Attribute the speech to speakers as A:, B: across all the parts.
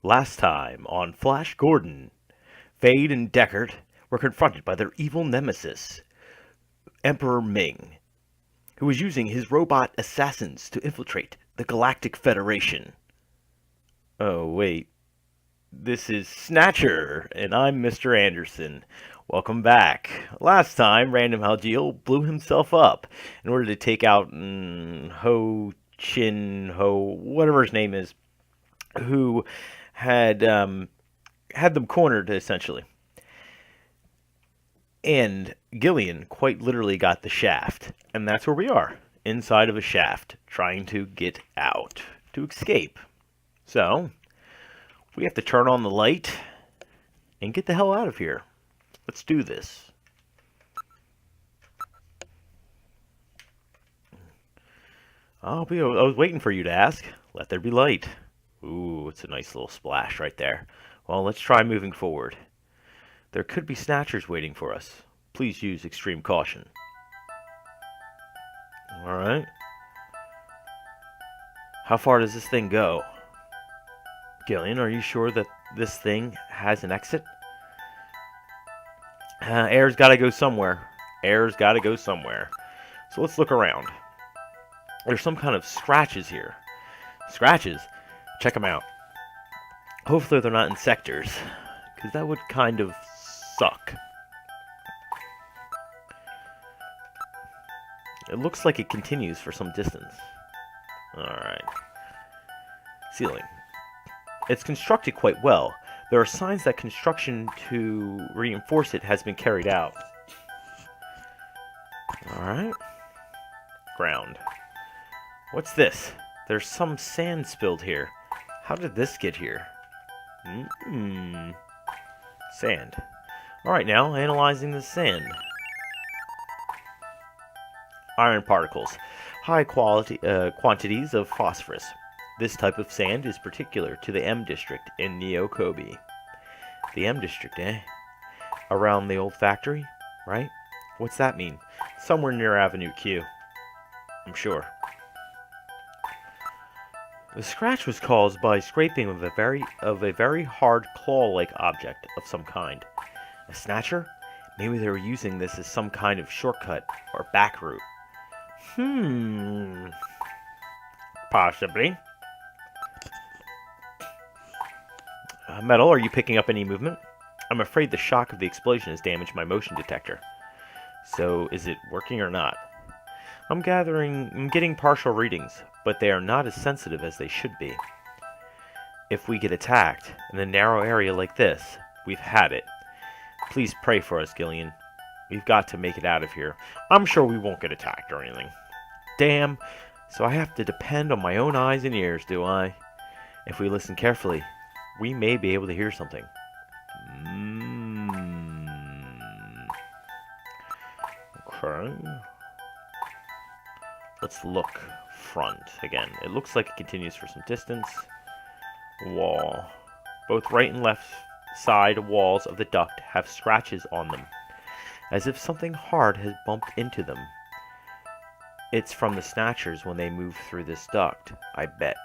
A: Last time on Flash Gordon, Fade and Deckard were confronted by their evil nemesis, Emperor Ming, who was using his robot assassins to infiltrate the Galactic Federation. Oh, wait. This is Snatcher, and I'm Mr. Anderson. Welcome back. Last time, Random Halgiel blew himself up in order to take out Ho Chin Ho, whatever his name is, who had them cornered essentially. And Gillian quite literally got the shaft, and that's where we are, inside of a shaft, trying to get out, to escape. So we have to turn on the light and get the hell out of here. Let's do this. I was waiting for you to ask. Let there be light. Ooh, it's a nice little splash right there. Well, let's try moving forward. There could be snatchers waiting for us. Please use extreme caution. Alright. How far does this thing go? Gillian, are you sure that this thing has an exit? Air's gotta go somewhere. Air's gotta go somewhere. So let's look around. There's some kind of scratches here. Scratches? Check them out. Hopefully they're not insectors, because that would kind of suck. It looks like it continues for some distance. Alright. Ceiling. It's constructed quite well. There are signs that construction to reinforce it has been carried out. Alright. Ground. What's this? There's some sand spilled here. How did this get here? Sand. Alright, now, analyzing the sand. Iron particles. High quantities of phosphorus. This type of sand is particular to the M district in Neo Kobe. The M district, eh? Around the old factory, right? What's that mean? Somewhere near Avenue Q. I'm sure. The scratch was caused by scraping of a very hard claw-like object of some kind. A snatcher? Maybe they were using this as some kind of shortcut or back route. Possibly. Metal, are you picking up any movement? I'm afraid the shock of the explosion has damaged my motion detector. So, is it working or not? I'm getting partial readings, but they are not as sensitive as they should be. If we get attacked in a narrow area like this, we've had it. Please pray for us, Gillian. We've got to make it out of here. I'm sure we won't get attacked or anything. Damn, so I have to depend on my own eyes and ears, do I? If we listen carefully, we may be able to hear something. Okay. Let's look front again. It looks like it continues for some distance. Wall. Both right and left side walls of the duct have scratches on them, as if something hard has bumped into them. It's from the snatchers when they move through this duct, I bet.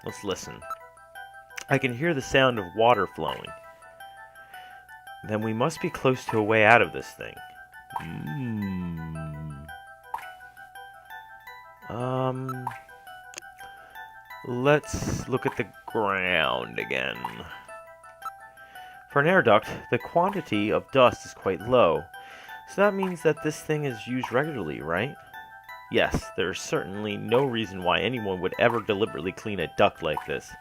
A: Let's listen. I can hear the sound of water flowing. Then we must be close to a way out of this thing. Let's look at the ground again. For an air duct, the quantity of dust is quite low, so that means that this thing is used regularly, right? Yes, there is certainly no reason why anyone would ever deliberately clean a duct like this.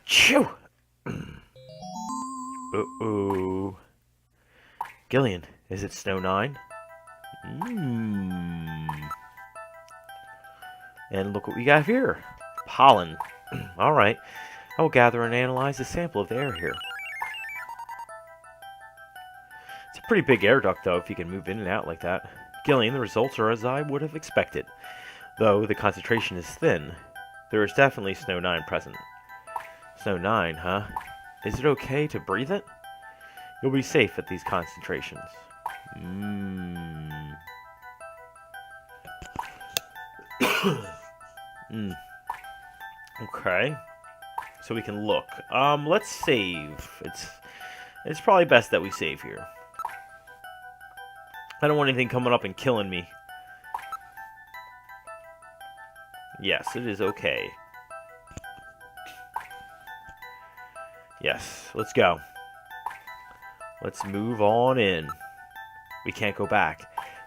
A: Chew! Uh-oh. Gillian, is it Snow 9? And look what we got here. Pollen. Alright. I will gather and analyze a sample of the air here. It's a pretty big air duct, though, if you can move in and out like that. Gillian, the results are as I would have expected. Though the concentration is thin, there is definitely Snow 9 present. Snow 9, huh? Is it okay to breathe it? You'll be safe at these concentrations. Okay. So we can look. Let's save. It's probably best that we save here. I don't want anything coming up and killing me. Yes, it is okay. Yes, let's go. Let's move on in. We can't go back.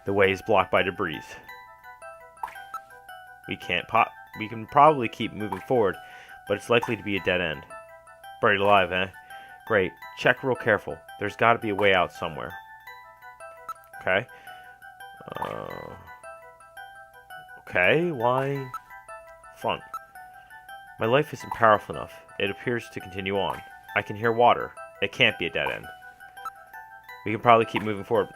A: The way is blocked by debris. We can't pop. We can probably keep moving forward, but it's likely to be a dead end. Buried alive, eh? Great. Check real careful. There's got to be a way out somewhere. Okay. Okay, why? Front. My life isn't powerful enough. It appears to continue on. I can hear water. It can't be a dead end. We can probably keep moving forward.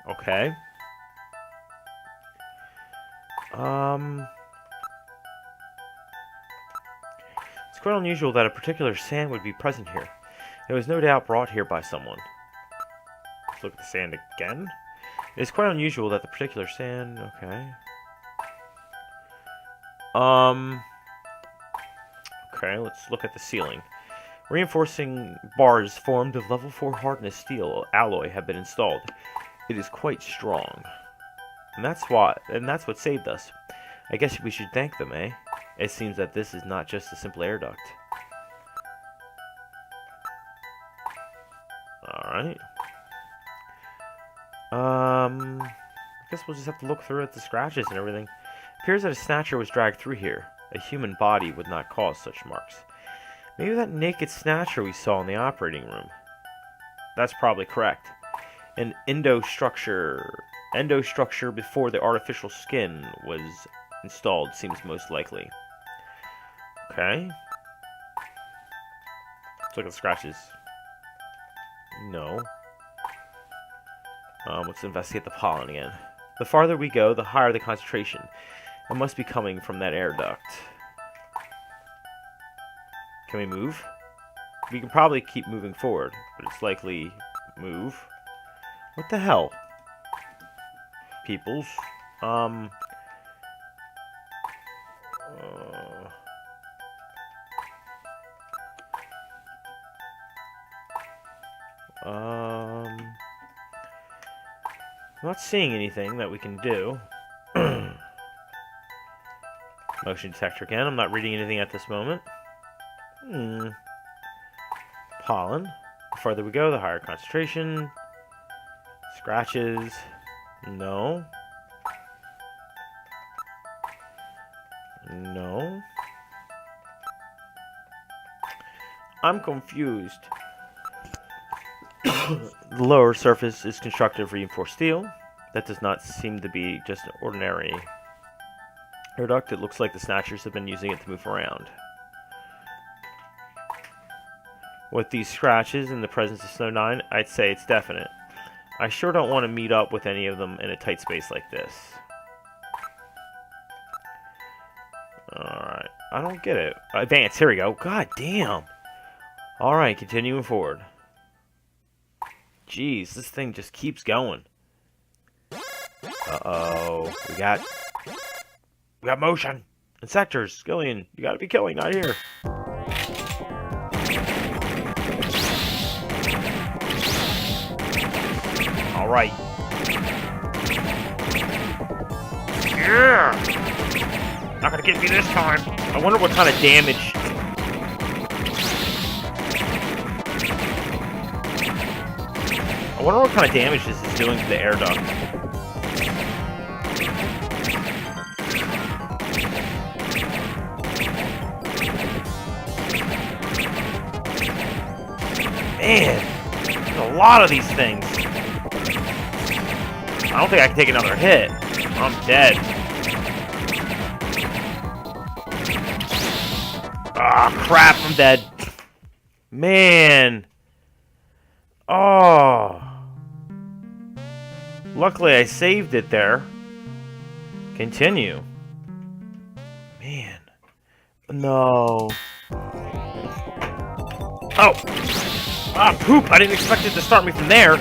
A: Okay. It's quite unusual that a particular sand would be present here. It was no doubt brought here by someone. Let's look at the sand again. It is quite unusual that the particular sand... Okay. Okay, let's look at the ceiling. Reinforcing bars formed of level 4 hardness steel alloy have been installed. It is quite strong. And that's what saved us. I guess we should thank them, eh? It seems that this is not just a simple air duct. Alright. I guess we'll just have to look through at the scratches and everything. It appears that a Snatcher was dragged through here. A human body would not cause such marks. Maybe that naked Snatcher we saw in the operating room. That's probably correct. An endostructure before the artificial skin was installed seems most likely. Okay. Let's look at the scratches. No. Let's investigate the pollen again. The farther we go, the higher the concentration. It must be coming from that air duct. Can we move? We can probably keep moving forward, but it's likely move. What the hell? Peoples. I'm not seeing anything that we can do. Motion detector again. I'm not reading anything at this moment. Pollen. The farther we go, the higher concentration. Scratches. No. No. I'm confused. The lower surface is constructed of reinforced steel. That does not seem to be just an ordinary air duct. It looks like the Snatchers have been using it to move around. With these scratches in the presence of Snow 9, I'd say it's definite. I sure don't want to meet up with any of them in a tight space like this. Alright, I don't get it. Advance, here we go. God damn. Alright, continuing forward. Jeez, this thing just keeps going. Uh-oh. We got motion. And sectors. Skillian, you gotta be killing, not here. Alright. Yeah! Not gonna get me this time. I wonder what kind of damage... I wonder what kind of damage this is doing to the air duct. Man, there's a lot of these things. I don't think I can take another hit. I'm dead. Ah, crap, I'm dead. Man. Oh. Luckily, I saved it there. Continue. Man. No. Oh. Ah, poop. I didn't expect it to start me from there.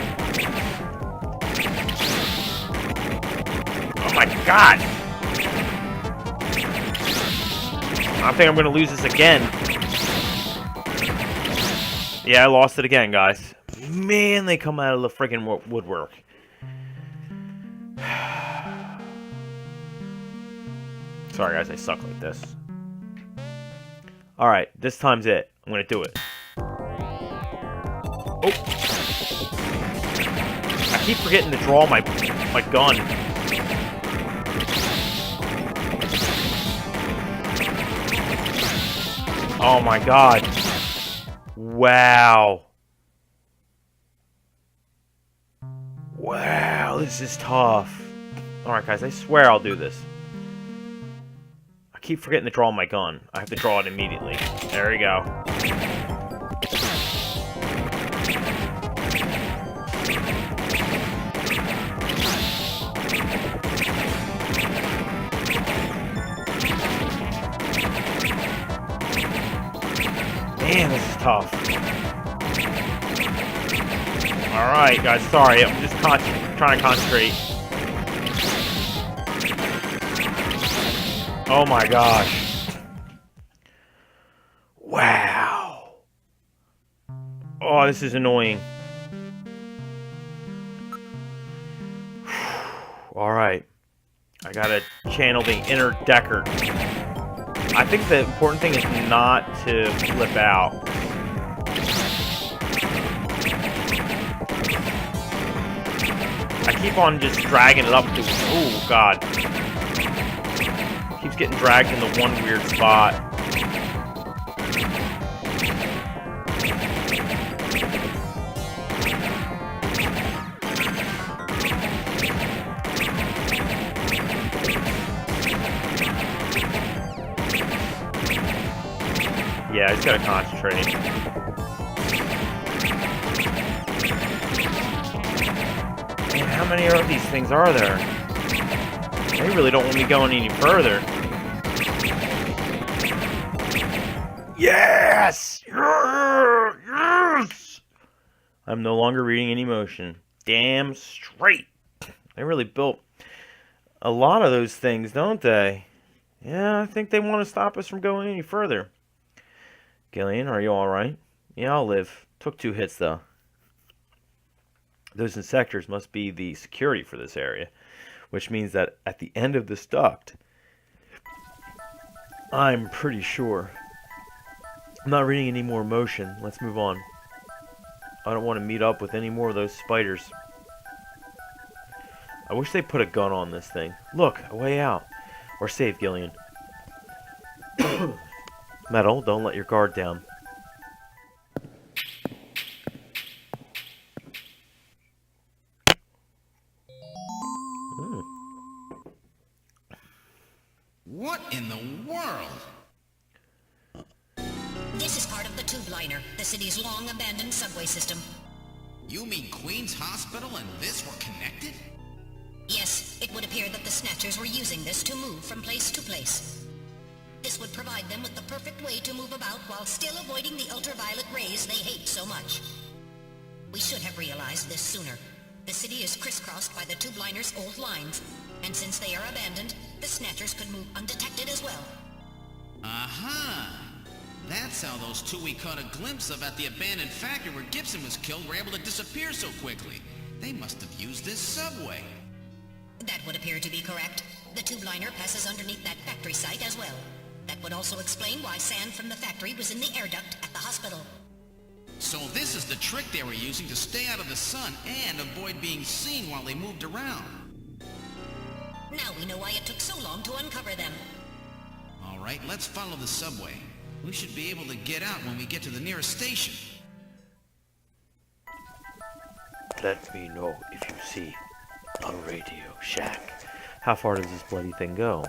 A: Oh my god. I think I'm gonna lose this again. Yeah, I lost it again, guys. Man, they come out of the freaking woodwork. Sorry, guys, I suck like this. Alright, this time's it. I'm gonna do it. Oh! I keep forgetting to draw my gun. Oh my god. Wow. Wow, this is tough. Alright, guys, I swear I'll do this. I keep forgetting to draw my gun. I have to draw it immediately. There we go. Man, this is tough. Alright, guys, sorry. I'm just trying to concentrate. Oh my gosh. Wow. Oh, this is annoying. Alright. I gotta channel the inner Decker. I think the important thing is not to flip out. I keep on just dragging it up to... Oh, God. Keeps getting dragged into one weird spot. Yeah, I just gotta concentrate. Man, how many of these things are there? They really don't want me going any further. Yes! Yes! I'm no longer reading any motion. Damn straight. They really built a lot of those things, don't they? Yeah, I think they want to stop us from going any further. Gillian, are you alright? Yeah, I'll live. Took 2 hits, though. Those insectors must be the security for this area, which means that at the end of this duct, I'm pretty sure. I'm not reading any more motion. Let's move on. I don't want to meet up with any more of those spiders. I wish they put a gun on this thing. Look, a way out. We're safe, Gillian. Metal, don't let your guard down.
B: What in the world?
C: This is part of the tube liner, the city's long-abandoned subway system.
B: You mean Queen's Hospital and this were connected?
C: Yes, it would appear that the Snatchers were using this to move from place to place. This would provide them with the perfect way to move about while still avoiding the ultraviolet rays they hate so much. We should have realized this sooner. The city is crisscrossed by the tube liner's old lines, and since they are abandoned, the Snatchers could move undetected as well.
B: Aha! That's how those 2 we caught a glimpse of at the abandoned factory where Gibson was killed were able to disappear so quickly. They must have used this subway.
C: That would appear to be correct. The tube liner passes underneath that factory site as well. That would also explain why sand from the factory was in the air duct at the hospital.
B: So this is the trick they were using to stay out of the sun and avoid being seen while they moved around.
C: Now we know why it took so long to uncover them.
B: All right, let's follow the subway. We should be able to get out when we get to the nearest station.
A: Let me know if you see a Radio Shack. How far does this bloody thing go?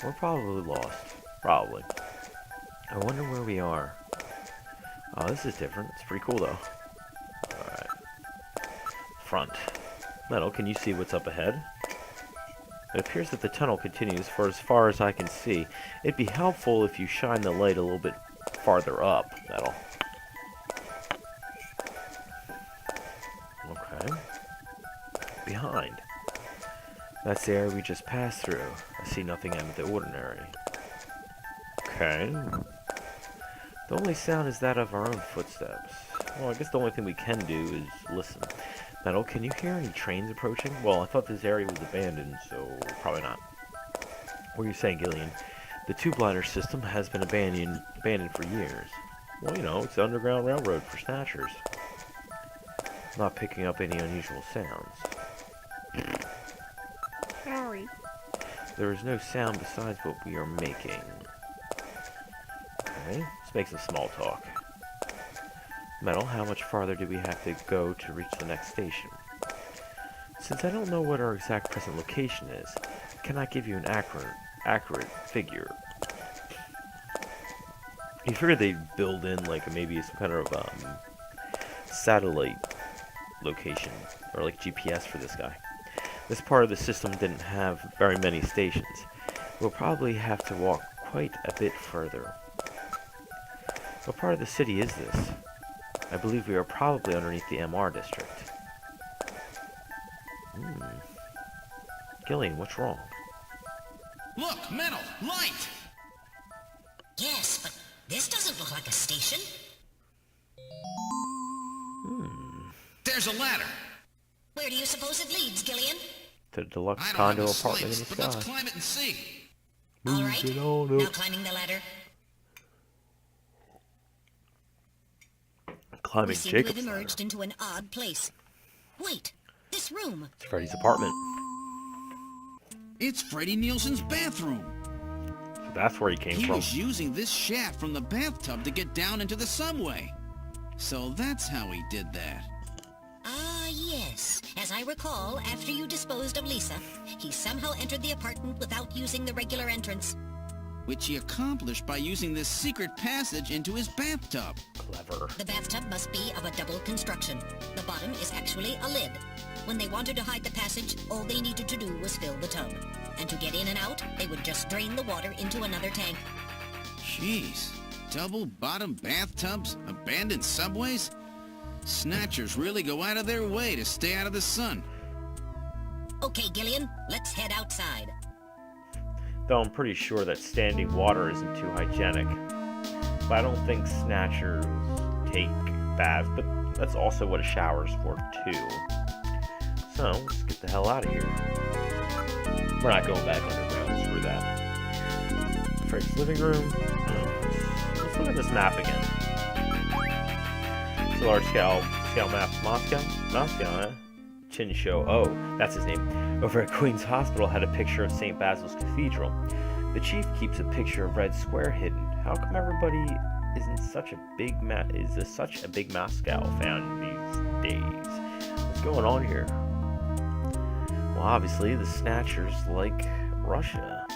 A: We're probably lost. Probably. I wonder where we are. Oh, this is different. It's pretty cool, though. Alright. Front. Metal, can you see what's up ahead? It appears that the tunnel continues for as far as I can see. It'd be helpful if you shine the light a little bit farther up, Metal. Okay. Behind. That's the area we just passed through. I see nothing out of the ordinary. Okay. The only sound is that of our own footsteps. Well, I guess the only thing we can do is listen. Metal, can you hear any trains approaching? Well, I thought this area was abandoned, so probably not. What are you saying, Gillian? The tube liner system has been abandoned for years. Well, you know, it's the Underground Railroad for Snatchers. Not picking up any unusual sounds.
D: Sorry.
A: There is no sound besides what we are making. Okay, let's make some small talk. Metal, how much farther do we have to go to reach the next station? Since I don't know what our exact present location is, I cannot give you an accurate figure. You figure they'd build in like maybe some kind of satellite location or like GPS for this guy. This part of the system didn't have very many stations. We'll probably have to walk quite a bit further. What part of the city is this? I believe we are probably underneath the MR district. Gillian, what's wrong?
B: Look, Metal, light!
C: Yes, but this doesn't look like a station.
B: There's a ladder.
C: Where do you suppose it leads, Gillian?
A: To the deluxe
B: I don't
A: condo
B: have the
A: apartment in the
B: slightest, but let's
A: sky.
B: climb it and see.
C: All right.
A: it on
C: Now
A: up.
C: climbing the ladder.
A: Climbing
C: We seem
A: Jacob's
C: to have
A: ladder.
C: emerged into an odd place. Wait, this room.
A: It's Freddy's apartment.
B: It's Freddie Nielsen's bathroom.
A: So that's where he came
B: He
A: from.
B: was using this shaft from the bathtub to get down into the subway. So that's how he did that.
C: Ah, yes. As I recall, after you disposed of Lisa, he somehow entered the apartment without using the regular entrance.
B: Which he accomplished by using this secret passage into his bathtub.
A: Clever.
C: The bathtub must be of a double construction. The bottom is actually a lid. When they wanted to hide the passage, all they needed to do was fill the tub. And to get in and out, they would just drain the water into another tank.
B: Jeez. Double bottom bathtubs? Abandoned subways? Snatchers really go out of their way to stay out of the sun.
C: Okay, Gillian, let's head outside.
A: Though I'm pretty sure that standing water isn't too hygienic. But I don't think Snatchers take baths, but that's also what a shower's for too. So, let's get the hell out of here. We're not going back underground, screw that. Fred's living room. Let's look at this map again. It's a large scale map of Moscow. Moscow, eh? Chinsho, oh, that's his name, over at Queen's Hospital had a picture of St. Basil's Cathedral. The chief keeps a picture of Red Square hidden. How come everybody isn't such a big Moscow fan these days? What's going on here? Well, obviously the Snatchers like Russia.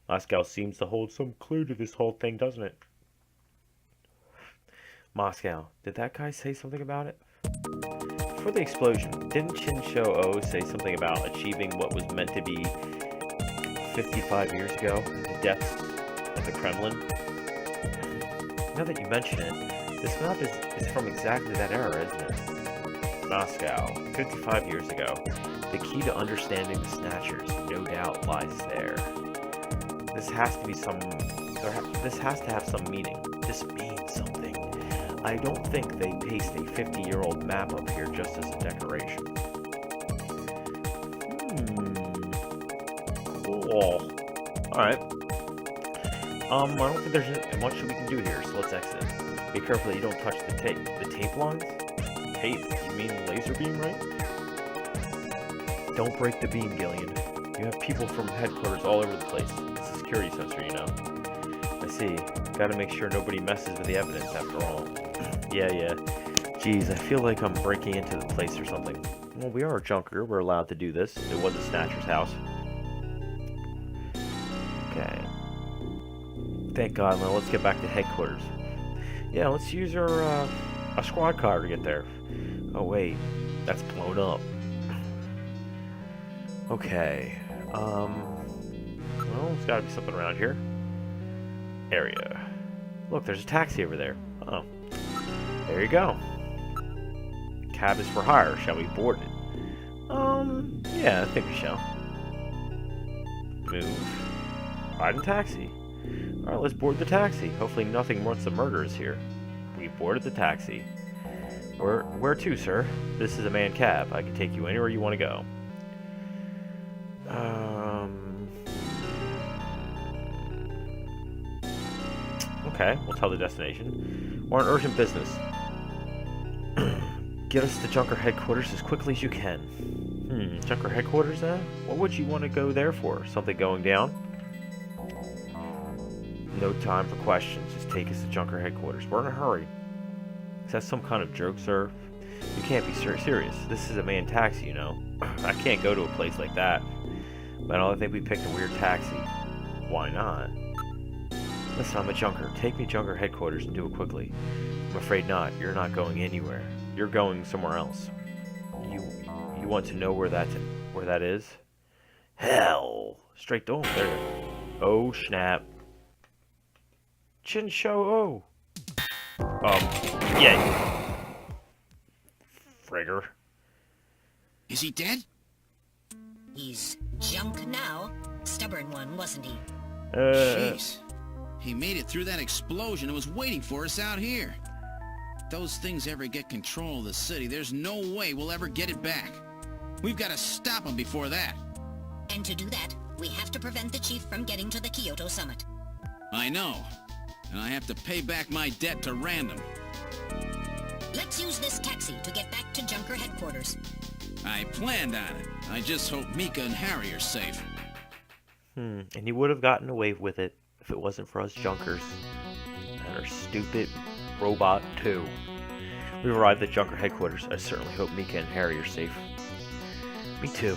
A: Moscow seems to hold some clue to this whole thing, doesn't it? Moscow, did that guy say something about it? Before the explosion, didn't Chinsho O say something about achieving what was meant to be 55 years ago, the deaths of the Kremlin? Now that you mention it, this map is from exactly that era, isn't it? Moscow, 55 years ago. The key to understanding the Snatchers, no doubt, lies there. This has to be this has to have some meaning. This means something. I don't think they paste a 50-year-old map up here just as a decoration. Cool. Alright. I don't think there's much we can do here, so let's exit. Be careful that you don't touch the tape. The tape lines? Tape? You mean laser beam, right? Don't break the beam, Gillian. You have people from headquarters all over the place. It's a security sensor, you know. I see. Gotta make sure nobody messes with the evidence after all. Yeah. Jeez, I feel like I'm breaking into the place or something. Well, we are a junker. We're allowed to do this. It was a Snatcher's house. Okay. Thank God. Now let's get back to headquarters. Yeah, let's use our a squad car to get there. Oh wait, that's blown up. Okay. Well, there's got to be something around here. Area. Look, there's a taxi over there. Oh. There you go. Cab is for hire. Shall we board it? Yeah, I think we shall. Move. Ride and taxi. Alright, let's board the taxi. Hopefully nothing worth the murder is here. We boarded the taxi. Where to, sir? This is a man cab. I can take you anywhere you want to go. Okay, we'll tell the destination. We're on urgent business. Get us to Junker headquarters as quickly as you can. Junker headquarters, eh? What would you want to go there for? Something going down? No time for questions. Just take us to Junker headquarters. We're in a hurry. Is that some kind of joke, sir? You can't be serious. This is a man taxi, you know. I can't go to a place like that. But I think we picked a weird taxi. Why not? Listen, I'm a junker. Take me to Junker headquarters and do it quickly. I'm afraid not. You're not going anywhere. You're going somewhere else. You want to know where that is? Hell! Straight door. There. Oh snap! Chin show. Yeah. Frigger.
B: Is he dead?
C: He's junk now. Stubborn one, wasn't he?
B: Jeez. He made it through that explosion and was waiting for us out here. If those things ever get control of the city, there's no way we'll ever get it back. We've got to stop them before that.
C: And to do that, we have to prevent the chief from getting to the Kyoto summit.
B: I know. And I have to pay back my debt to Random.
C: Let's use this taxi to get back to Junker headquarters.
B: I planned on it. I just hope Mika and Harry are safe.
A: And he would have gotten away with it if it wasn't for us Junkers and our stupid robot 2. We've arrived at Junker headquarters. I certainly hope Mika and Harry are safe. Me too.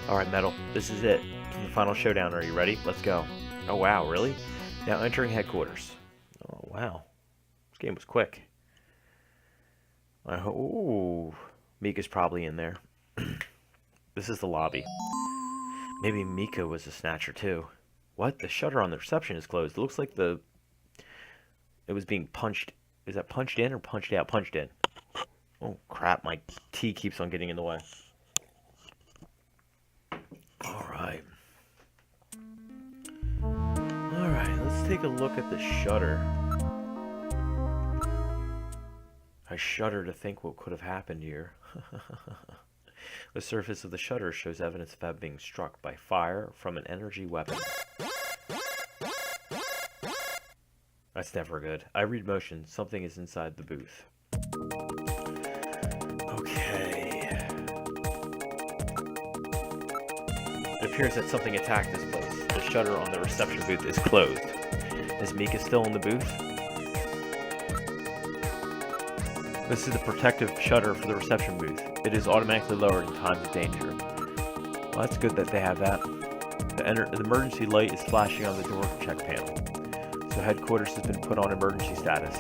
A: Alright, Metal. This is it. The final showdown. Are you ready? Let's go. Oh, wow. Really? Now entering headquarters. Oh, wow. This game was quick. Ooh. Mika's probably in there. This is the lobby. Maybe Mika was a Snatcher too. What? The shutter on the reception is closed. It looks like it was being punched. Is that punched in or punched out? Punched in. Oh crap, my tea keeps on getting in the way. Alright. Alright, let's take a look at the shutter. I shudder to think what could have happened here. The surface of the shutter shows evidence of being struck by fire from an energy weapon. That's never good. I read motion. Something is inside the booth. Okay. It appears that something attacked this place. The shutter on the reception booth is closed. Is Mika still in the booth? This is the protective shutter for the reception booth. It is automatically lowered in times of danger. Well, that's good that they have that. The emergency light is flashing on the door check panel. So headquarters has been put on emergency status.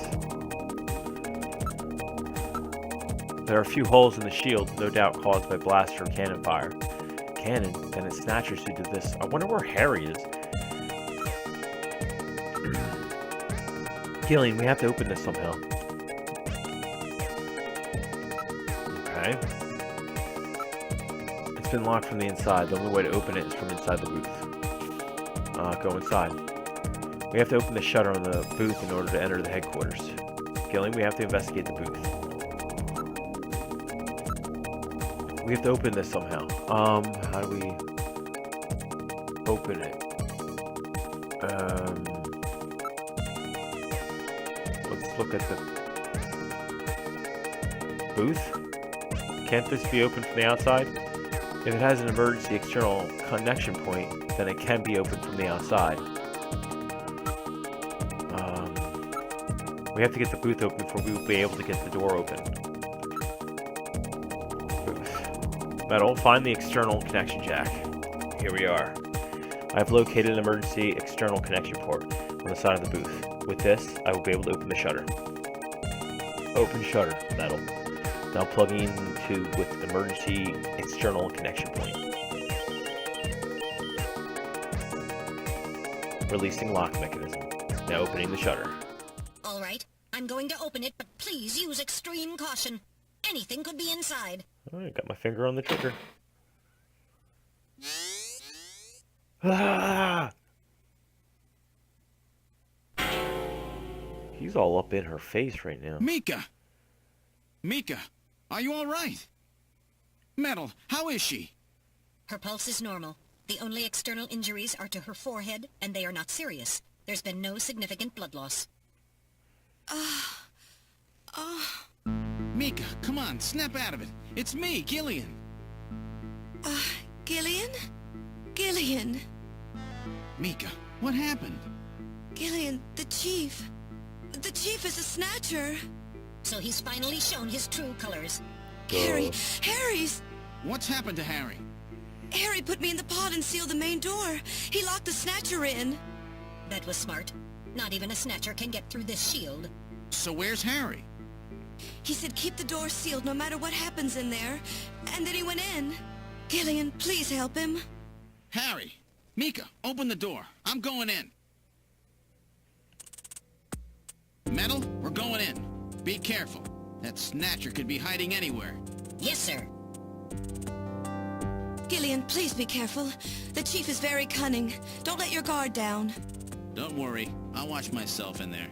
A: There are a few holes in the shield, no doubt caused by blaster or cannon fire. Cannon? Then it's Snatchers who did this. I wonder where Harry is. Gillian, we have to open this somehow. Okay. It's been locked from the inside. The only way to open it is from inside the booth. Go inside. We have to open the shutter on the booth in order to enter the headquarters. Gillian, we have to investigate the booth. We have to open this somehow. How do we open it? Let's look at the booth. Can't this be opened from the outside? If it has an emergency external connection point, then it can be opened from the outside. We have to get the booth open before we will be able to get the door open. Booth. Metal, find the external connection jack. Here we are. I've located an emergency external connection port on the side of the booth. With this, I will be able to open the shutter. Open shutter, Metal. Now plugging into with emergency external connection point. Releasing lock mechanism. Now opening the shutter.
C: All right, I'm going to open it, but please use extreme caution. Anything could be inside.
A: Alright, got my finger on the trigger. Ah! He's all up in her face right now.
B: Mika! Mika, are you all right? Metal, how is she?
C: Her pulse is normal. The only external injuries are to her forehead, and they are not serious. There's been no significant blood loss.
B: Mika, come on, snap out of it. It's me, Gillian.
D: Gillian? Gillian!
B: Mika, what happened?
D: Gillian, the chief. The chief is a snatcher.
C: So he's finally shown his true colors.
D: Harry's...
B: What's happened to Harry?
D: Harry put me in the pod and sealed the main door. He locked the snatcher in.
C: That was smart. Not even a snatcher can get through this shield.
B: So where's Harry?
D: He said keep the door sealed no matter what happens in there. And then he went in. Gillian, please help him.
B: Harry! Mika, open the door. I'm going in. Metal, we're going in. Be careful. That snatcher could be hiding anywhere.
C: Yes, sir.
D: Gillian, please be careful. The chief is very cunning. Don't let your guard down.
B: Don't worry. I'll watch myself in there.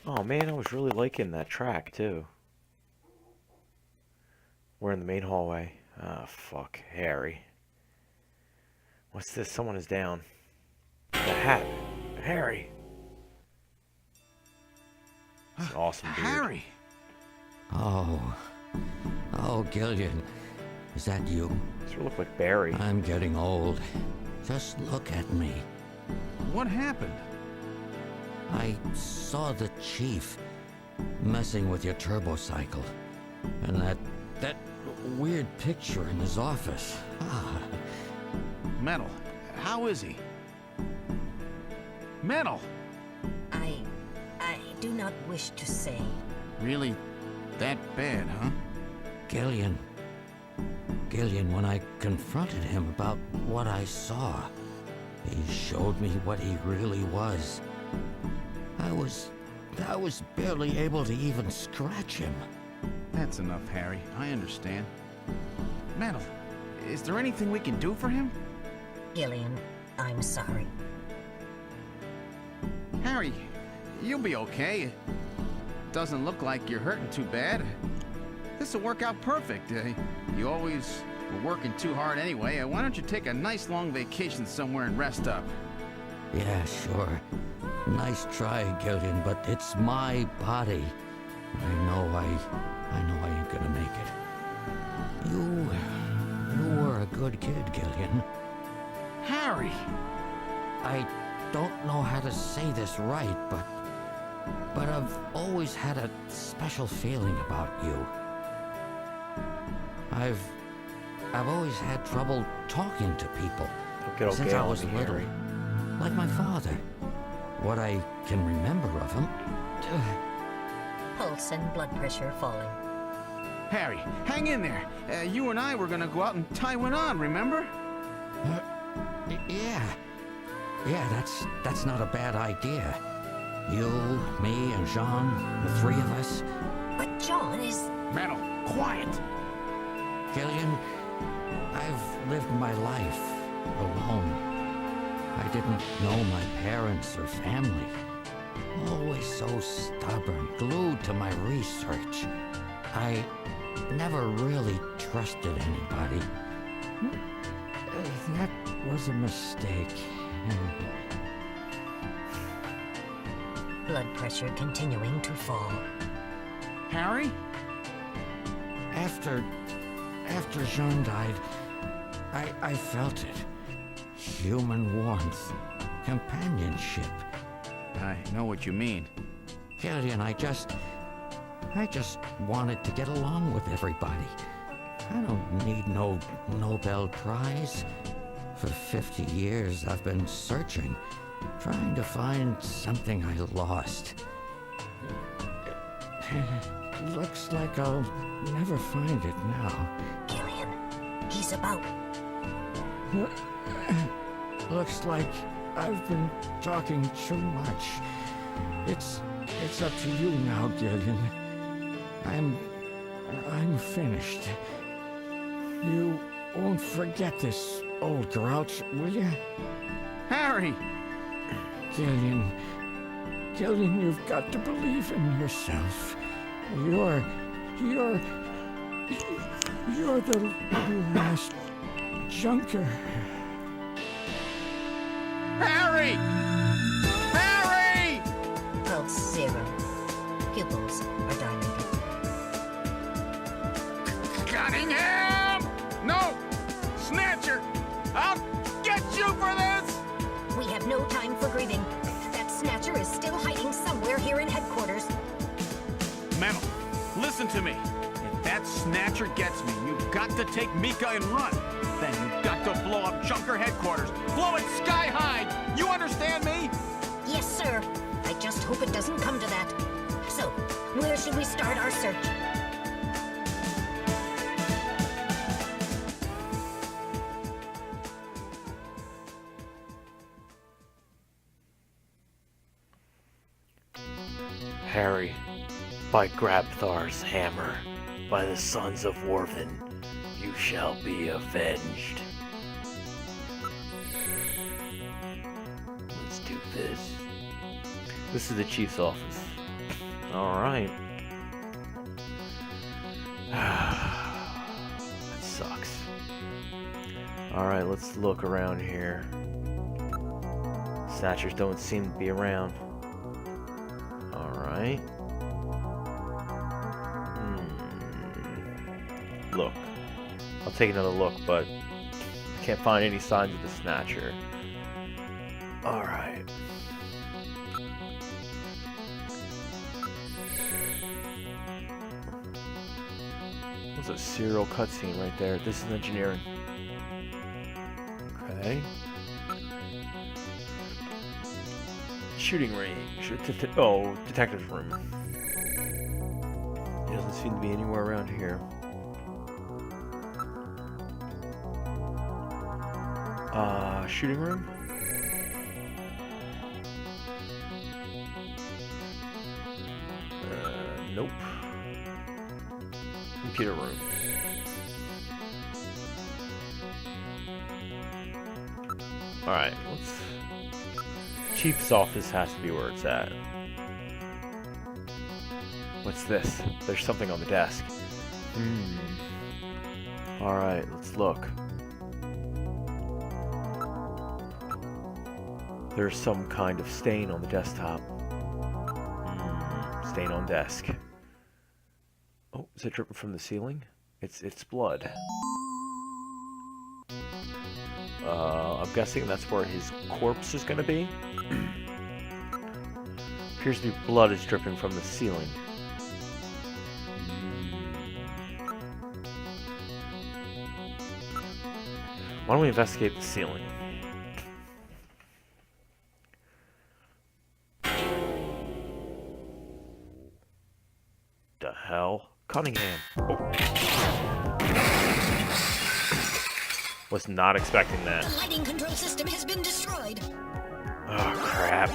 A: Oh man, I was really liking that track too. We're in the main hallway. Ah, fuck. Harry. What's this? Someone is down. The hat. Harry. It's an awesome dude.
B: Harry!
E: Oh, Gillian, is that you?
A: This would look like Barry.
E: I'm getting old. Just look at me.
B: What happened?
E: I saw the chief messing with your turbocycle, and that weird picture in his office.
B: Metal, how is he? Metal!
C: I do not wish to say.
B: Really that bad, huh?
E: Gillian, when I confronted him about what I saw, he showed me what he really was. I was barely able to even scratch him.
B: That's enough, Harry. I understand. Metal, is there anything we can do for him?
C: Gillian, I'm sorry.
B: Harry, you'll be okay. It doesn't look like you're hurting too bad. This'll work out perfect. You always were working too hard anyway. Why don't you take a nice long vacation somewhere and rest up?
E: Yeah, sure. Nice try, Gillian, but it's my body. I know I ain't gonna make it. You were a good kid, Gillian.
B: Harry!
E: I don't know how to say this right, but I've always had a special feeling about you. I've always had trouble talking to people
A: Don't get all
E: since
A: gay
E: I
A: on
E: was
A: me,
E: little.
A: Harry.
E: Like my father. What I can remember of him.
C: Pulse and blood pressure falling.
B: Harry, hang in there. You and I were gonna go out and tie one on, remember?
E: Yeah, that's not a bad idea. You, me, and Jean, the three of us.
C: But John is...
B: Metal, quiet!
E: Gillian, I've lived my life alone. I didn't know my parents or family. Always so stubborn, glued to my research. I never really trusted anybody. That was a mistake.
C: Blood pressure continuing to fall.
B: Harry?
E: After Jean died, I felt it. Human warmth, companionship.
B: I know what you mean.
E: Gillian, I just wanted to get along with everybody. I don't need no Nobel Prize. For 50 years, I've been searching, trying to find something I lost. Looks like I'll never find it now.
C: Gillian, he's about...
E: Looks like I've been talking too much. It's up to you now, Gillian. I'm finished. You won't forget this, old grouch, will you?
B: Harry!
E: Gillian,
F: Gillian, you've got to believe in yourself. You're the last junker.
B: Harry! Harry!
C: Pulse 0. Pupils are dilated.
B: Cunningham! No! Snatcher! I'll get you for this!
C: We have no time for grieving. That Snatcher is still hiding somewhere here in headquarters.
B: Metal, listen to me. If that Snatcher gets me, you've got to take Mika and run. Then you've got to blow up Junker headquarters. Blow it sky high! You understand me?
C: Yes, sir. I just hope it doesn't come to that. So, where should we start our search?
A: Harry, by Grabthar's hammer, by the sons of Worven, you shall be avenged. Let's do this. This is the chief's office. Alright. That sucks. Alright, let's look around here. Snatchers don't seem to be around. Alright. Look. I'll take another look, but I can't find any signs of the Snatcher. Alright. There's a serial cutscene right there. This is engineering. Okay. Shooting range. Detective's room. It doesn't seem to be anywhere around here. Shooting room? Nope. Computer room. Alright, let's... Chief's office has to be where it's at. What's this? There's something on the desk. Alright, let's look. There's some kind of stain on the desktop. Stain on desk. Oh, is it dripping from the ceiling? It's blood. I'm guessing that's where his corpse is gonna be. Appears to be blood is dripping from the ceiling. Why don't we investigate the ceiling? The hell? Cunningham. Oh. Was not expecting that.
C: The lighting control system has been destroyed.
A: Oh, crap.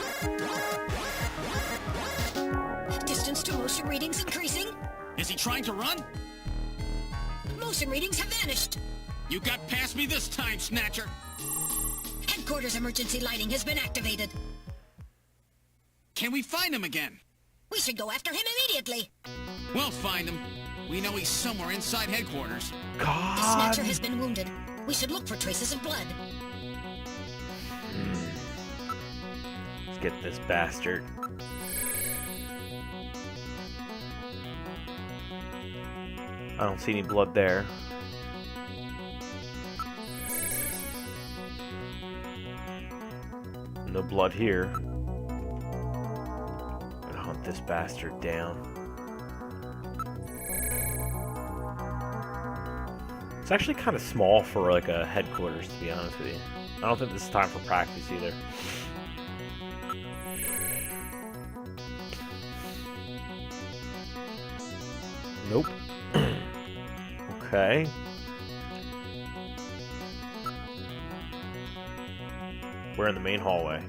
C: Distance to motion readings increasing.
B: Is he trying to run?
C: Motion readings have vanished.
B: You got past me this time, Snatcher.
C: Headquarters emergency lighting has been activated.
B: Can we find him again?
C: We should go after him immediately.
B: We'll find him. We know he's somewhere inside headquarters.
A: God.
C: The Snatcher has been wounded. We should look for traces of blood.
A: Let's get this bastard. I don't see any blood there. No blood here. Gonna hunt this bastard down. It's actually kind of small for like a headquarters, to be honest with you. I don't think this is time for practice either. Nope. Okay. We're in the main hallway.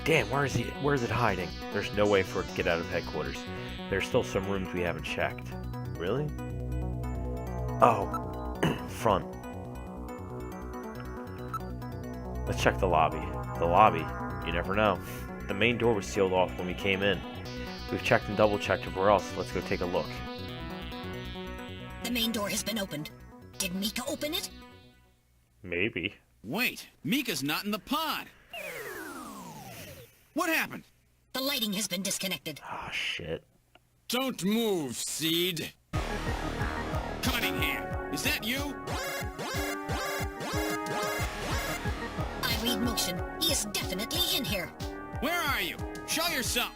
A: Damn, where is he? Where is it hiding? There's no way for it to get out of headquarters. There's still some rooms we haven't checked. Really? Oh. Front. Let's check the lobby. The lobby. You never know. but the main door was sealed off when we came in. We've checked and double-checked everywhere else. Let's go take a look.
C: The main door has been opened. Did Mika open it?
A: Maybe.
B: Wait, Mika's not in the pod. What happened?
C: The lighting has been disconnected.
A: Ah, shit.
B: Don't move, Seed. Cunningham, is that you?
C: I read motion. He is definitely in here.
B: Where are you? Show yourself.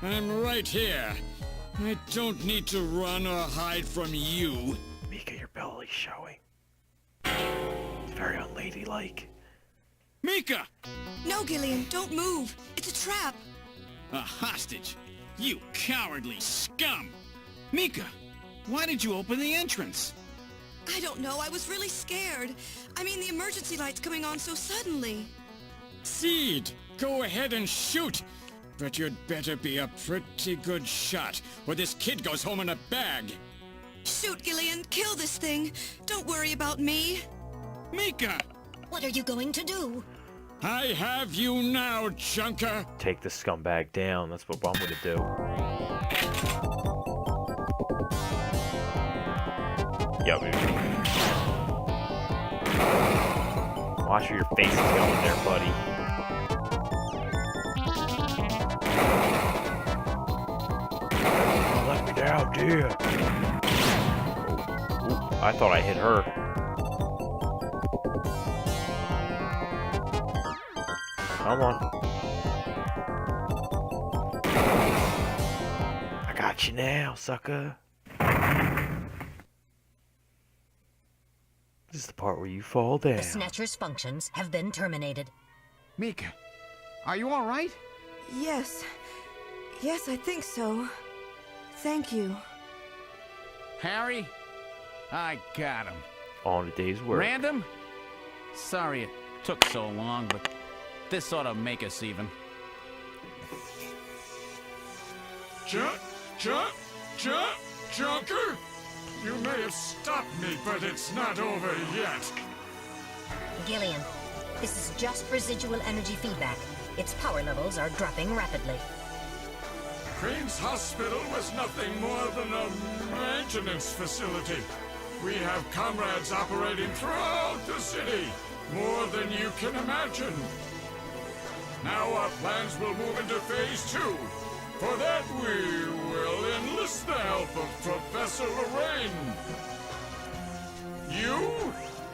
B: I'm right here. I don't need to run or hide from you.
A: Mika, your belly's showing. It's very unladylike.
B: Mika!
D: No, Gillian, don't move. It's a trap.
B: A hostage? You cowardly scum! Mika, why did you open the entrance?
D: I don't know. I was really scared. I mean, the emergency light's coming on so suddenly.
G: Seed, go ahead and shoot. But you'd better be a pretty good shot, or this kid goes home in a bag.
D: Shoot, Gillian. Kill this thing. Don't worry about me.
B: Mika!
C: What are you going to do?
G: I have you now, Junker.
A: Take the scumbag down. That's what I'm gonna do. Yo, baby. Watch where your face is going there, buddy. Let me down, dear. Ooh, I thought I hit her. Come on. I got you now, sucker. This is the part where you fall down.
C: The Snatcher's functions have been terminated.
H: Mika, are you all right?
D: Yes. Yes, I think so. Thank you.
H: Harry? I got him.
A: On a day's work.
H: Random? Sorry it took so long, but this ought to make us even.
G: Junker? You may have stopped me, but it's not over yet.
C: Gillian, this is just residual energy feedback. Its power levels are dropping rapidly.
G: Crane's hospital was nothing more than a maintenance facility. We have comrades operating throughout the city, more than you can imagine. Now our plans will move into Phase 2. For that, we will enlist the help of Professor Lorraine.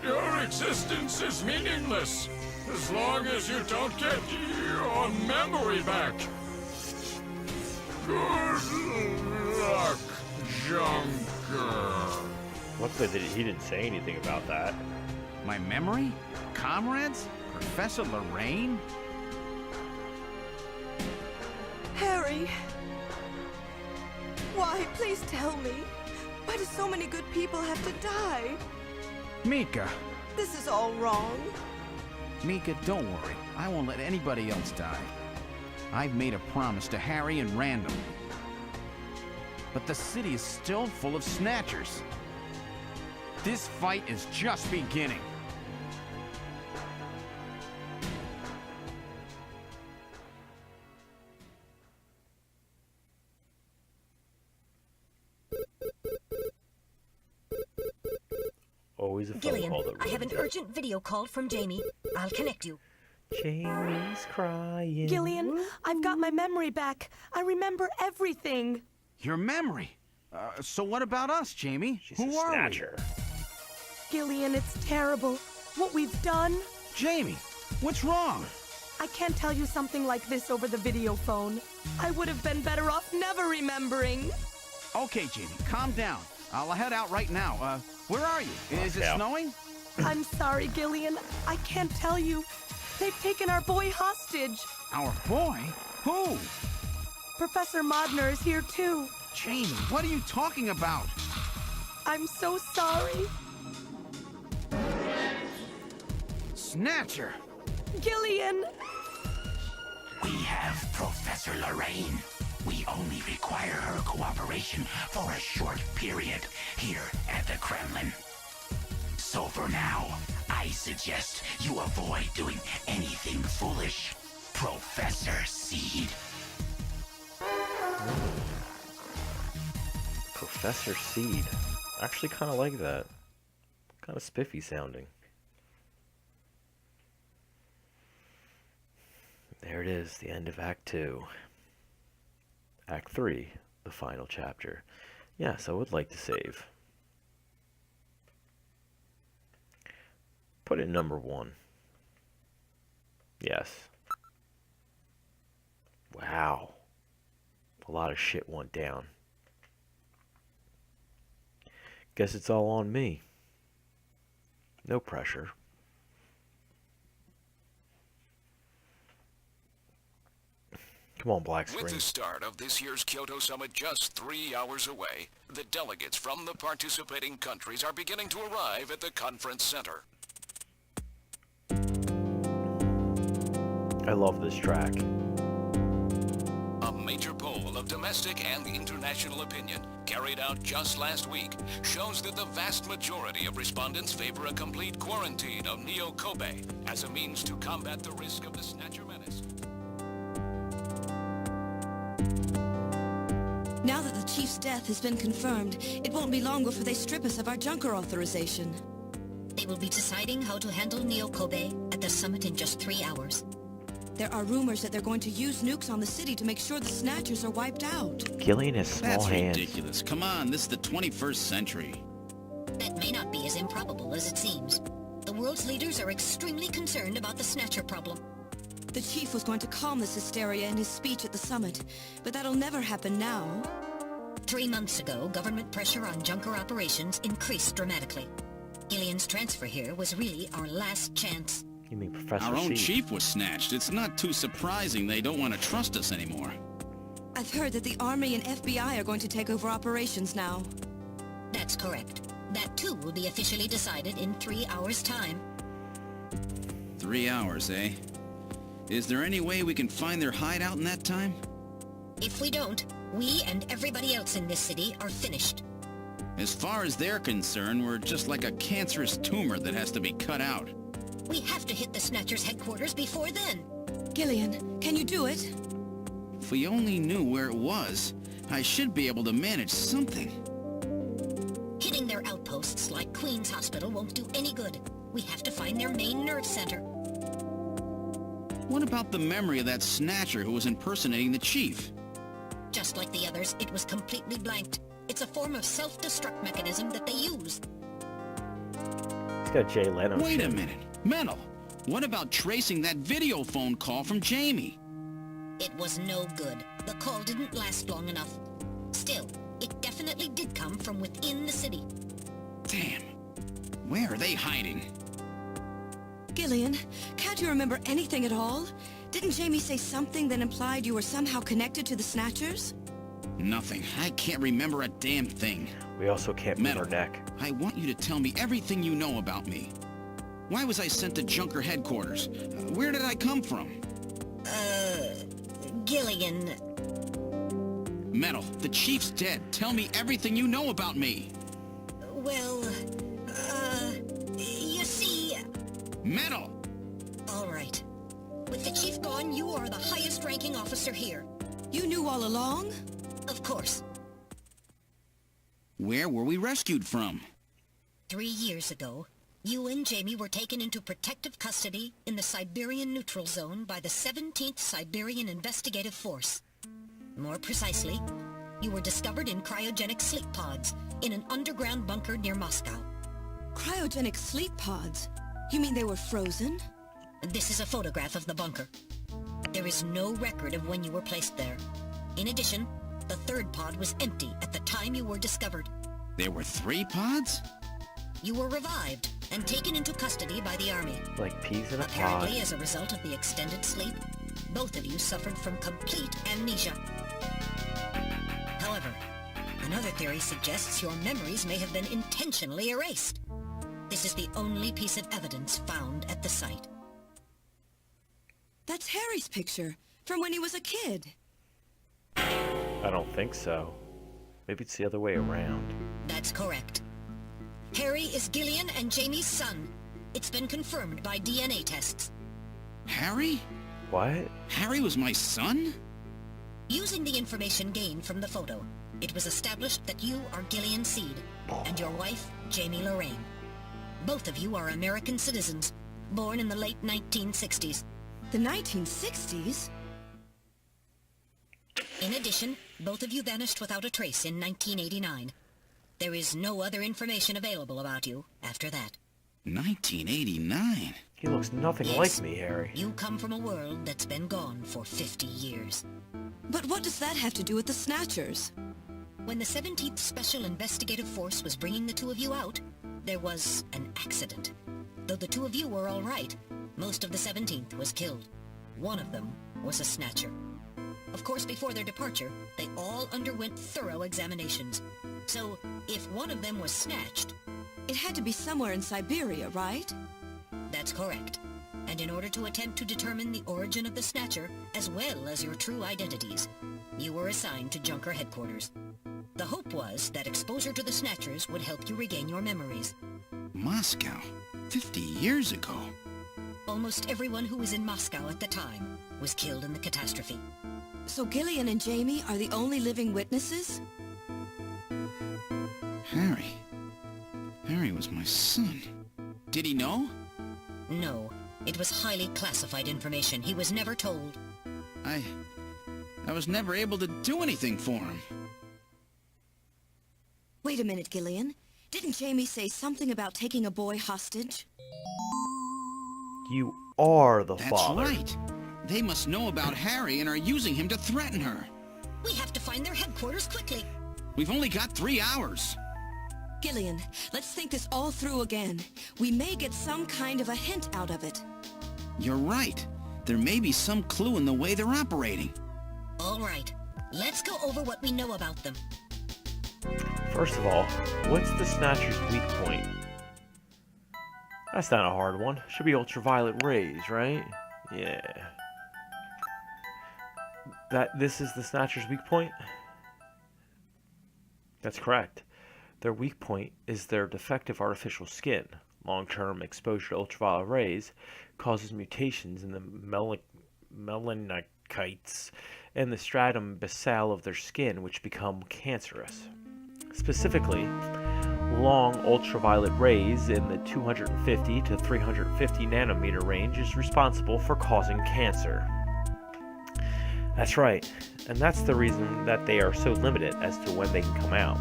G: Your existence is meaningless, as long as you don't get your memory back. Good luck, Junker.
A: Luckily, he didn't say anything about that.
H: My memory? Comrades? Professor Lorraine?
D: Harry. Why? Please tell me. Why do so many good people have to die?
H: Mika.
D: This is all wrong.
H: Mika, don't worry. I won't let anybody else die. I've made a promise to Harry and Random. But the city is still full of Snatchers. This fight is just beginning.
A: Always a phone
C: Gillian,
A: call that
C: I have an
A: ruins it.
C: urgent video call from Jamie. I'll connect you.
A: Jamie's crying.
I: Gillian, I've got my memory back. I remember everything.
H: Your memory. So what about us, Jamie?
A: She's
H: Who
A: a
H: are
A: snatcher.
I: Gillian, it's terrible. What we've done.
H: we? Jamie, what's wrong?
I: I can't tell you something like this over the video phone. I would have been better off never remembering.
H: Okay, Jamie, calm down. I'll head out right now. Where are you? Is it
A: Yeah.
H: snowing?
I: I'm sorry, Gillian. I can't tell you. They've taken our boy hostage.
H: Our boy? Who?
I: Professor Modner is here too.
H: Jamie, what are you talking about?
I: I'm so sorry.
H: Snatcher!
I: Gillian!
J: We have Professor Lorraine. We only require her cooperation for a short period here at the Kremlin. So for now, I I suggest you avoid doing anything foolish, Professor Seed.
A: Professor Seed. I actually kind of like that. Kind of spiffy sounding. There it is, the end of Act 2. Act 3, the final chapter. Yes, I would like to save. Put it in number 1. Yes. Wow. A lot of shit went down. Guess it's all on me. No pressure. Come on, black screen.
K: With the start of this year's Kyoto Summit just 3 hours away, the delegates from the participating countries are beginning to arrive at the conference center.
A: I love this track.
K: A major poll of domestic and international opinion, carried out just last week, shows that the vast majority of respondents favor a complete quarantine of Neo Kobe as a means to combat the risk of the Snatcher menace.
D: Now that the Chief's death has been confirmed, it won't be long before they strip us of our Junker authorization.
C: They will be deciding how to handle Neo Kobe at the summit in just 3 hours.
D: There are rumors that they're going to use nukes on the city to make sure the Snatchers are wiped out.
A: Gillian has small
H: That's
A: hands.
H: ridiculous. Come on, this is the 21st century.
C: That may not be as improbable as it seems. The world's leaders are extremely concerned about the Snatcher problem.
D: The Chief was going to calm this hysteria in his speech at the summit, but that'll never happen now.
C: 3 months ago, government pressure on Junker operations increased dramatically. Gillian's transfer here was really our last chance.
A: You mean Professor
H: Our own
A: Seed?
H: chief was snatched. It's not too surprising they don't want to trust us anymore.
D: I've heard that the Army and FBI are going to take over operations now.
C: That's correct. That too will be officially decided in 3 hours' time.
H: 3 hours, eh? Is there any way we can find their hideout in that time?
C: If we don't, we and everybody else in this city are finished.
H: As far as they're concerned, we're just like a cancerous tumor that has to be cut out.
C: We have to hit the Snatcher's headquarters before then.
D: Gillian, can you do it?
H: If we only knew where it was, I should be able to manage something.
C: Hitting their outposts like Queen's Hospital won't do any good. We have to find their main nerve center.
H: What about the memory of that Snatcher who was impersonating the Chief?
C: Just like the others, it was completely blanked. It's a form of self-destruct mechanism that they use.
A: He's got Jay Leno.
H: Wait a
A: shit.
H: minute. Metal, what about tracing that video phone call from Jamie?
C: It was no good. The call didn't last long enough. Still, it definitely did come from within the city.
H: Damn. Where are they hiding?
D: Gillian, can't you remember anything at all? Didn't Jamie say something that implied you were somehow connected to the Snatchers?
H: Nothing. I can't remember a damn thing.
A: We also can't move
H: Metal,
A: our neck.
H: I want you to tell me everything you know about me. Why was I sent to Junker headquarters? Where did I come from?
C: Gillian.
H: Metal, the Chief's dead. Tell me everything you know about me.
C: Well, you see...
H: Metal!
C: All right. With the Chief gone, you are the highest-ranking officer here.
D: You knew all along?
C: Of course.
H: Where were we rescued from?
C: 3 years ago, you and Jamie were taken into protective custody in the Siberian Neutral Zone by the 17th Siberian Investigative Force. More precisely, you were discovered in cryogenic sleep pods in an underground bunker near Moscow.
D: Cryogenic sleep pods? You mean they were frozen?
C: This is a photograph of the bunker. There is no record of when you were placed there. In addition, the third pod was empty at the time you were discovered.
H: There were 3 pods?
C: You were revived and taken into custody by the Army.
A: Like peas in a pod.
C: Apparently, as a result of the extended sleep, both of you suffered from complete amnesia. However, another theory suggests your memories may have been intentionally erased. This is the only piece of evidence found at the site.
D: That's Harry's picture, from when he was a kid.
A: I don't think so. Maybe it's the other way around.
C: That's correct. Harry is Gillian and Jamie's son. It's been confirmed by DNA tests.
B: Harry?
A: What?
B: Harry was my son?
C: Using the information gained from the photo, it was established that you are Gillian Seed, and your wife, Jamie Lorraine. Both of you are American citizens, born in the late 1960s.
D: The 1960s?
C: In addition, both of you vanished without a trace in 1989. There is no other information available about you after that.
B: 1989?
A: He looks nothing
C: Yes.
A: like me, Harry.
C: You come from a world that's been gone for 50 years.
D: But what does that have to do with the Snatchers?
C: When the 17th Special Investigative Force was bringing the two of you out, there was an accident. Though the two of you were all right, most of the 17th was killed. One of them was a Snatcher. Of course, before their departure, they all underwent thorough examinations. So, if one of them was snatched...
D: It had to be somewhere in Siberia, right?
C: That's correct. And in order to attempt to determine the origin of the Snatcher, as well as your true identities, you were assigned to Junker headquarters. The hope was that exposure to the Snatchers would help you regain your memories.
B: Moscow? 50 years ago?
C: Almost everyone who was in Moscow at the time was killed in the catastrophe.
D: So Gillian and Jamie are the only living witnesses?
B: Harry. Harry was my son. Did he know?
C: No. It was highly classified information. He was never told.
B: I was never able to do anything for him.
D: Wait a minute, Gillian. Didn't Jamie say something about taking a boy hostage?
A: You are the
B: That's
A: father.
B: right. They must know about Harry and are using him to threaten her.
C: We have to find their headquarters quickly.
B: We've only got 3 hours.
D: Gillian, let's think this all through again. We may get some kind of a hint out of it.
B: You're right. There may be some clue in the way they're operating.
C: All right. Let's go over what we know about them.
A: First of all, what's the Snatcher's weak point? That's not a hard one. Should be ultraviolet rays, right? Yeah. This is the Snatcher's weak point? That's correct. Their weak point is their defective artificial skin. Long-term exposure to ultraviolet rays causes mutations in the melanocytes and the stratum basale of their skin, which become cancerous. Specifically, long ultraviolet rays in the 250 to 350 nanometer range is responsible for causing cancer. That's right, and that's the reason that they are so limited as to when they can come out.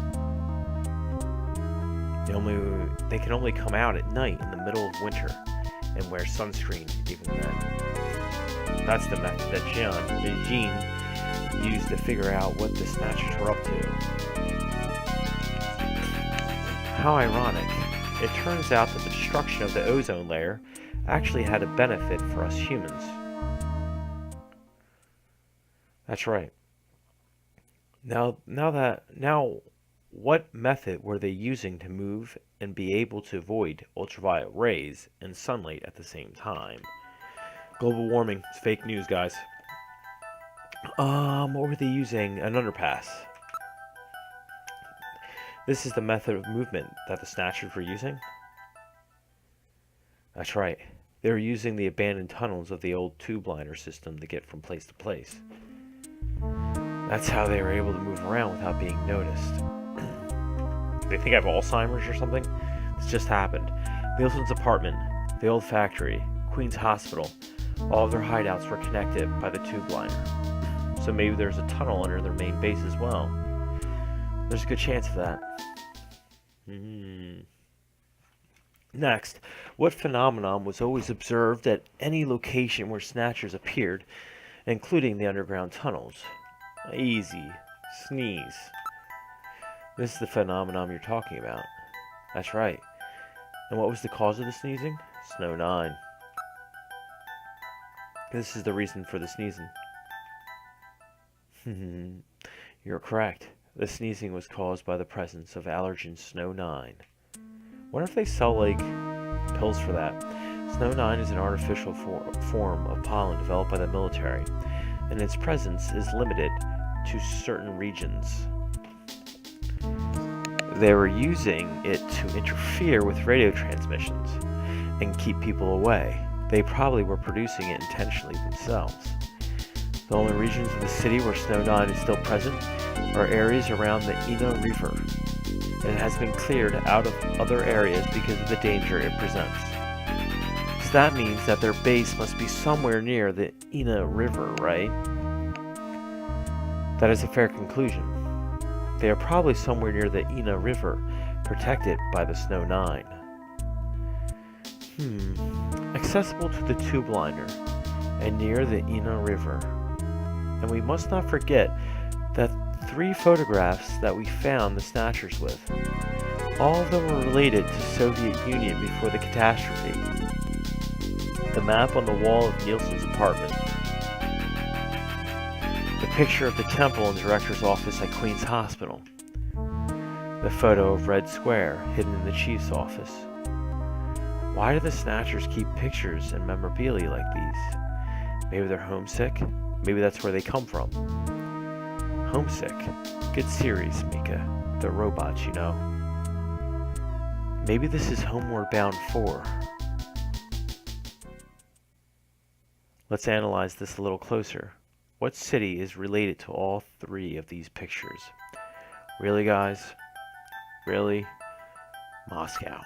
A: They can only come out at night in the middle of winter and wear sunscreen even then. That's the method that Jean used to figure out what the Snatchers were up to. How ironic. It turns out that the destruction of the ozone layer actually had a benefit for us humans. That's right. Now what method were they using to move and be able to avoid ultraviolet rays and sunlight at the same time? Global warming. It's fake news, guys. What were they using? An underpass. This is the method of movement that the Snatchers were using? That's right. They were using the abandoned tunnels of the old tube liner system to get from place to place. That's how they were able to move around without being noticed. They think I have Alzheimer's or something? This just happened. Nielsen's apartment, the old factory, Queen's Hospital, all of their hideouts were connected by the tube liner. So maybe there's a tunnel under their main base as well. There's a good chance of that. Next, what phenomenon was always observed at any location where Snatchers appeared, including the underground tunnels? Easy. Sneeze. This is the phenomenon you're talking about. That's right. And what was the cause of the sneezing? Snow 9. This is the reason for the sneezing. You're correct. The sneezing was caused by the presence of allergen Snow 9. Wonder if they sell, like, pills for that. Snow 9 is an artificial form of pollen developed by the military, and its presence is limited to certain regions. They were using it to interfere with radio transmissions. and keep people away. They probably were producing it intentionally themselves. The only regions of the city where Snow 9 is still present are areas around the Ina River, and it has been cleared out of other areas because of the danger it presents. So that means that their base must be somewhere near the Ina River, right? That is a fair conclusion. They are probably somewhere near the Ina River, protected by the Snow 9. Accessible to the tube liner and near the Ina River. And we must not forget that 3 photographs that we found the Snatchers with. All of them were related to Soviet Union before the catastrophe. The map on the wall of Nielsen's apartment. The picture of the temple and director's office at Queen's Hospital. The photo of Red Square hidden in the chief's office. Why do the Snatchers keep pictures and memorabilia like these? Maybe they're homesick? Maybe that's where they come from. Homesick. Good series, Mika. The robots, you know. Maybe this is Homeward Bound 4. Let's analyze this a little closer. What city is related to all 3 of these pictures? Really, guys? Really? Moscow.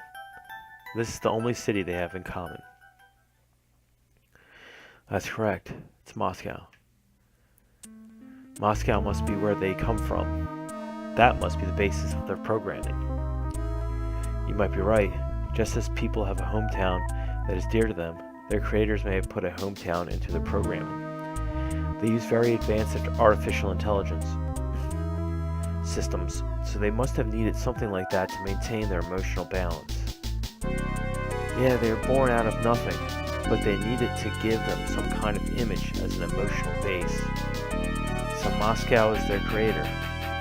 A: This is the only city they have in common. That's correct. It's Moscow. Moscow must be where they come from. That must be the basis of their programming. You might be right. Just as people have a hometown that is dear to them, their creators may have put a hometown into their programming. They use very advanced artificial intelligence systems, so they must have needed something like that to maintain their emotional balance. Yeah, they were born out of nothing, but they needed to give them some kind of image as an emotional base. So Moscow is their creator,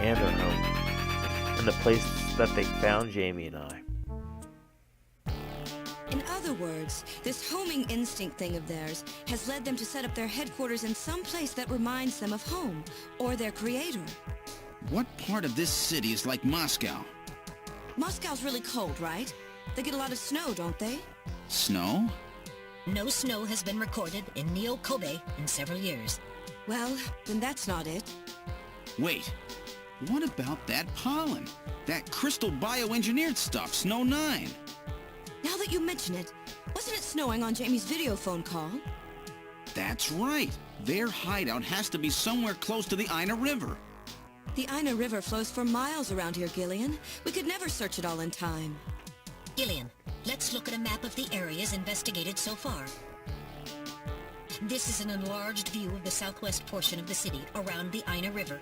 A: and their home, and the place that they found Jamie and I.
D: In other words, this homing instinct thing of theirs has led them to set up their headquarters in some place that reminds them of home, or their creator.
B: What part of this city is like Moscow?
D: Moscow's really cold, right? They get a lot of snow, don't they?
B: Snow?
C: No snow has been recorded in Neo-Kobe in several years.
D: Well, then that's not it.
B: Wait, what about that pollen? That crystal bioengineered stuff, Snow 9?
D: Now that you mention it, wasn't it snowing on Jamie's video phone call?
B: That's right. Their hideout has to be somewhere close to the Ina River.
D: The Ina River flows for miles around here, Gillian. We could never search it all in time.
C: Gillian, let's look at a map of the areas investigated so far. This is an enlarged view of the southwest portion of the city around the Ina River.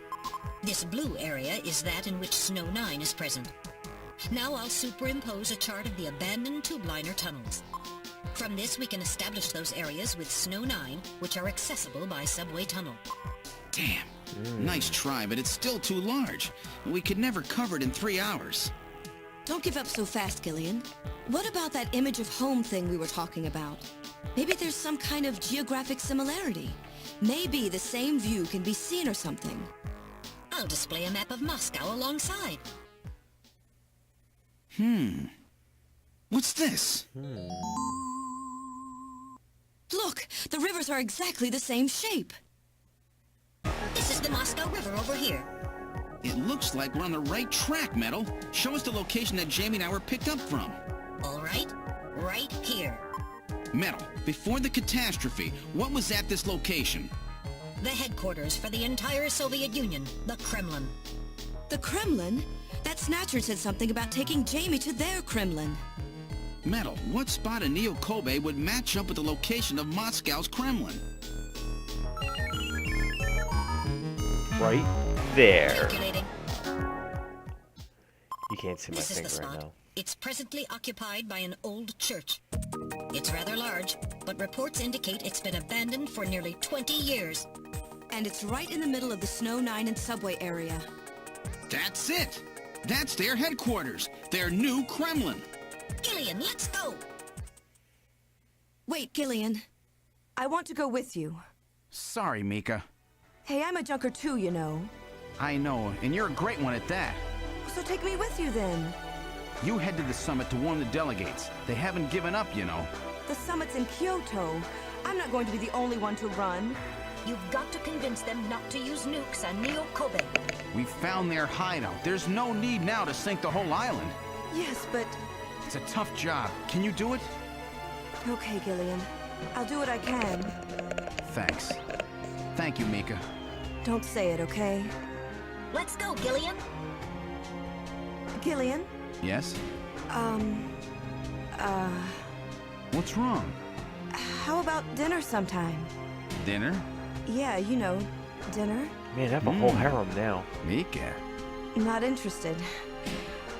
C: This blue area is that in which Snow 9 is present. Now I'll superimpose a chart of the abandoned tube liner tunnels. From this we can establish those areas with Snow 9, which are accessible by subway tunnel.
B: Damn. Nice try, but it's still too large. We could never cover it in 3 hours.
D: Don't give up so fast, Gillian. What about that image of home thing we were talking about? Maybe there's some kind of geographic similarity. Maybe the same view can be seen or something.
C: I'll display a map of Moscow alongside.
B: What's this?
D: Look, the rivers are exactly the same shape.
C: This is the Moscow River over here.
B: It looks like we're on the right track, Metal. Show us the location that Jamie and I were picked up from.
C: All right, right here.
B: Metal, before the catastrophe, what was at this location?
C: The headquarters for the entire Soviet Union, the Kremlin.
D: The Kremlin? That Snatcher said something about taking Jamie to their Kremlin.
B: Metal, what spot in Neo-Kobe would match up with the location of Moscow's Kremlin?
A: Right there.
C: Calculating.
A: You can't see my
C: This is the
A: finger right
C: spot.
A: now.
C: It's presently occupied by an old church. It's rather large, but reports indicate it's been abandoned for nearly 20 years.
D: And it's right in the middle of the Snow 9 and subway area.
B: That's it! That's their headquarters, their new Kremlin.
C: Gillian, let's go!
D: Wait, Gillian.
I: I want to go with you.
H: Sorry, Mika.
I: Hey, I'm a junker too, you know.
H: I know, and you're a great one at that.
I: So take me with you then.
H: You head to the summit to warn the delegates. They haven't given up, you know.
D: The summit's in Kyoto. I'm not going to be the only one to run.
C: You've got to convince them not to use nukes on Neo Kobe.
H: We found their hideout. There's no need now to sink the whole island.
D: Yes, but...
H: It's a tough job. Can you do it?
D: Okay, Gillian. I'll do what I can.
H: Thanks. Thank you, Mika.
D: Don't say it, okay?
C: Let's go, Gillian.
D: Gillian?
H: Yes?
D: Uh...
H: What's wrong?
D: How about dinner sometime?
H: Dinner?
D: Yeah, you know, dinner.
A: Man, I have a whole harem now.
H: Mika.
D: Not interested.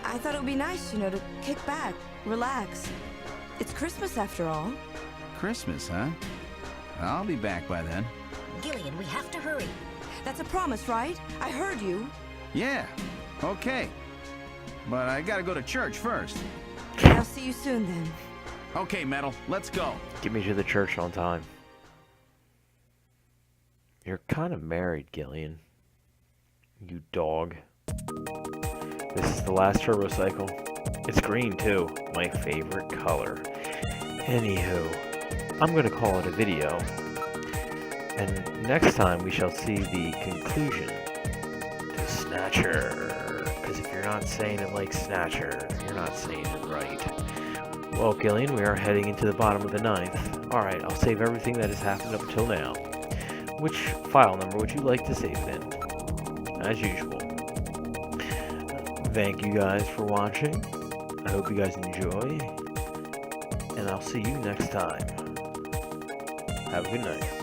D: I thought it would be nice, you know, to kick back, relax. It's Christmas after all.
H: Christmas, huh? I'll be back by then.
C: Gillian, we have to hurry.
D: That's a promise, right? I heard you.
H: Yeah, okay. But I gotta go to church first.
D: I'll see you soon then.
H: Okay, Metal, let's go.
A: Get me to the church on time. You're kind of married, Gillian. You dog. This is the last turbo cycle. It's green, too. My favorite color. Anywho, I'm going to call it a video. And next time we shall see the conclusion to Snatcher. Because if you're not saying it like Snatcher, you're not saying it right. Well, Gillian, we are heading into the bottom of the 9th. Alright, I'll save everything that has happened up until now. Which file number would you like to save it in? As usual. Thank you guys for watching. I hope you guys enjoy. And I'll see you next time. Have a good night.